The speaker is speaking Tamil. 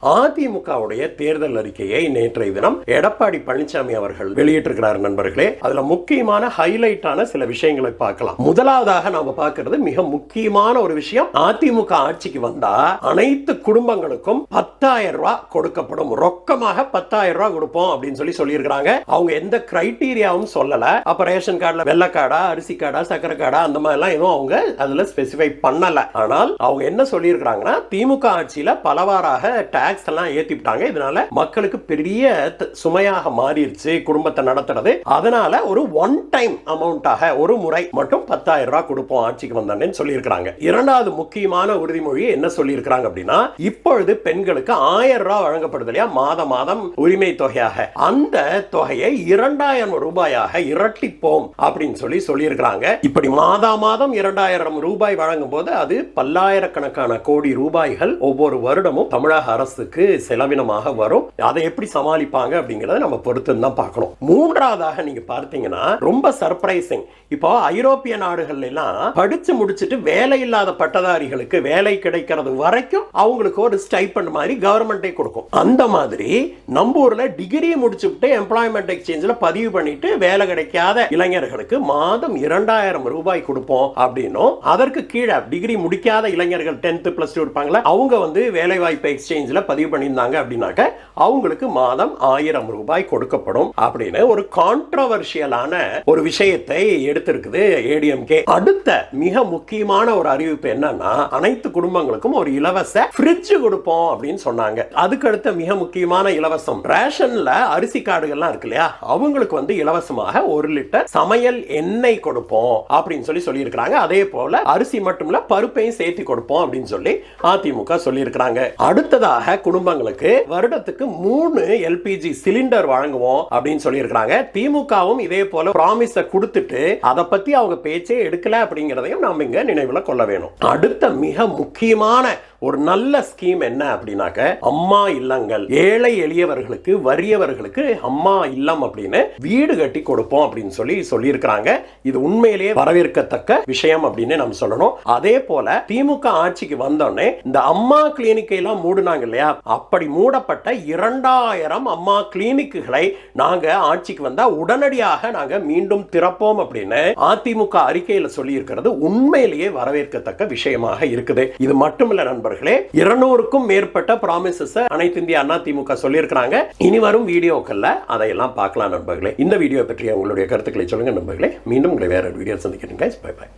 அதிமுகவுடைய தேர்தல் அறிக்கையை நேற்றைய தினம் எடப்பாடி பழனிசாமி அவர்கள் வெளியிட்டிருக்கிறார் நண்பர்களே. அதுல முக்கியமான ஹைலைட்டான சில விஷயங்களை பார்க்கலாம். முதலாவதாக நாம பார்க்கிறது மிக முக்கியமான ஒரு விஷயம். அதிமுக ஆட்சிக்கு வந்தா அனைத்து குடும்பங்களுக்கும் 10,000 ரூபாய் கொடுக்கப்படும், ரொக்கமாக 10,000 ரூபாய் கொடுப்போம் அப்படின்னு சொல்லியிருக்காங்க. அவங்க எந்த கிரைட்டீரியாவும் சொல்லல. அப்ப ரேஷன் கார்டுல வெள்ளை கார்டா, அரிசி கார்டா, சக்கரை கார்டா அந்த மாதிரி எல்லாம் எதுவும் அவங்க அதுல ஸ்பெசிஃபை பண்ணல. ஆனால் அவங்க என்ன சொல்லியிருக்காங்கன்னா, திமுக ஆட்சியில பலவாறாக டாக்ஸ் எல்லாம் ஏத்திட்டாங்க. இதனால மக்களுக்கு பெரிய சுமையாக மாறிடுச்சு குடும்பத்தை நடத்துறது. அதனால ஒரு ஒன் டைம் அமௌண்டாக ஒரு முறை மட்டும் 10,000 ரூபாய் கொடுப்போம் ஆட்சிக்கு வந்தேன்னு சொல்லியிருக்காங்க. இரண்டாவது முக்கியமான உறுதிமொழி என்ன சொல்லியிருக்காங்க அப்படின்னா, இப்பொழுது பெண்களுக்கு 1000 ரூபாய் வழங்கப்படுது இல்லையா, மாதம் மாதம் உரிமை தொகையாக, அந்த தொகையை 2,000 ரூபாயாக இரட்டிப்போம் அப்படின்னு சொல்லியிருக்காங்க. இப்படி மாதம் 2,000 ரூபாய் வழங்கும் போது அது பல்லாயிரக்கணக்கான கோடி ரூபாய்கள் ஒவ்வொரு வருடமும் தமிழக அரசுக்கு செலவினமாக வரும். அதை எப்படி சமாளிப்பாங்க அப்படிங்கறத நம்ம பொறுத்து தான் பார்க்கணும். மூன்றாவதாக நீங்க பார்த்தீங்கன்னா ரொம்ப சர்ப்ரைசிங். இப்போ ஐரோப்பிய நாடுகள் எல்லாம் படிச்சு முடிச்சிட்டு வேலை இல்லாத பட்டதாரிகளுக்கு வேலை கிடைக்கிறது வரைக்கும் அவங்களுக்கு ஒரு ஸ்டைபண்ட் மாதிரி கவர்மெண்டே கொடுக்கும். அந்த மாதிரி நம்ம ஊர்ல டிகிரி முடிச்சுட்டு எம்ப்ளாய்மெண்ட் எக்ஸ்சேஞ்சில் பதிவு பண்ணிட்டு வேலை கிடைக்காத இளைஞர்களுக்கு மாதம் 2,000 ரூபாய் கொடுப்போம் அப்படின்னும், அதற்கு கீழே டிகிரி முடிக்காத இளைஞர்கள் 10th + 2 இருப்பாங்களா, அவங்க வேலை வாய்ப்பு எக்ஸ்சேஞ்சில் பதிவு பண்ணியிருந்தாங்க அப்படின்னாக்க அவங்களுக்கு மாதம் 1000 ரூபாய் கொடுக்கப்படும் அப்படின்னு ஒரு கான்ட்ரோவர்ஷியலான ஒரு விஷயத்தை எடுத்திருக்குது ஏடிஎம்கே. அடுத்த மிக முக்கியமான ஒரு அறிவிப்பு என்னன்னா, அனைத்து குடும்பங்களுக்கும் ஒரு இலவச ஃப்ரிட்ஜ் கொடுப்போம் அப்படின்னு சொன்னாங்க. அதுக்கு அடுத்த மிக முக்கியமான இலவசம், ரேஷன்ல அரிசி கார்டுகள்லாம் இருக்கு இல்லையா, அவங்களுக்கு இலவசமாக 1 லிட்டர் சமையல் எண்ணெய் கொடுப்போம் அப்படின்னு சொல்லியிருக்காங்க. அதே போல அரிசி மட்டும் இல்ல பருப்பையும் சேர்த்து கொடுப்போம் அப்படின்னு சொல்லி அதிமுக சொல்லியிருக்காங்க. அடுத்ததாக குடும்பங்களுக்கு வருடத்துக்கு 3 எல்பிஜி சிலிண்டர் வழங்குவோம் அப்படின்னு சொல்லியிருக்காங்க. திமுகவும் இதே போல ப்ராமிஸ கொடுத்துட்டு அதை பத்தி அவங்க பேச்சே எடுக்கல அப்படிங்கறதையும் நாம இங்க நினைவுல கொள்ள வேணும். அடுத்த மிக முக்கியமான ஒரு நல்ல ஸ்கீம் என்ன அப்படின்னாக்க, அம்மா இல்லங்கள், ஏழை எளியவர்களுக்கு வறியவர்களுக்கு அம்மா இல்லம் அப்படின்னு வீடு கட்டி கொடுப்போம் அப்படின்னு சொல்லியிருக்காங்க. இது உண்மையிலேயே வரவேற்கத்தக்க விஷயம் அப்படின்னு நம்ம சொல்லணும். அதே போல திமுக ஆட்சிக்கு வந்தோடனே இந்த அம்மா கிளினிக்கை எல்லாம் மூடுனாங்க இல்லையா, அப்படி மூடப்பட்ட 2,000 அம்மா கிளினிக்குகளை நாங்க ஆட்சிக்கு வந்தா உடனடியாக நாங்க மீண்டும் திறப்போம் அப்படின்னு அதிமுக அறிக்கையில சொல்லி இருக்கிறது உண்மையிலேயே வரவேற்கத்தக்க விஷயமாக இருக்குது. இது மட்டுமல்ல நண்பர்களே, 200க்கும் மேற்பட்ட ப்ராமிசஸ் அனைத்து இந்திய அண்ணா திமுக சொல்லியிருக்காங்க. இனி வரும் வீடியோக்கள்ல அதையெல்லாம் பார்க்கலாம் நண்பர்களே. இந்த வீடியோ பற்றிய உங்களுடைய கருத்துக்களை சொல்லுங்க நண்பர்களே. மீண்டும் உங்களை வேற வீடியோ சந்திக்கிறேன். Bye by.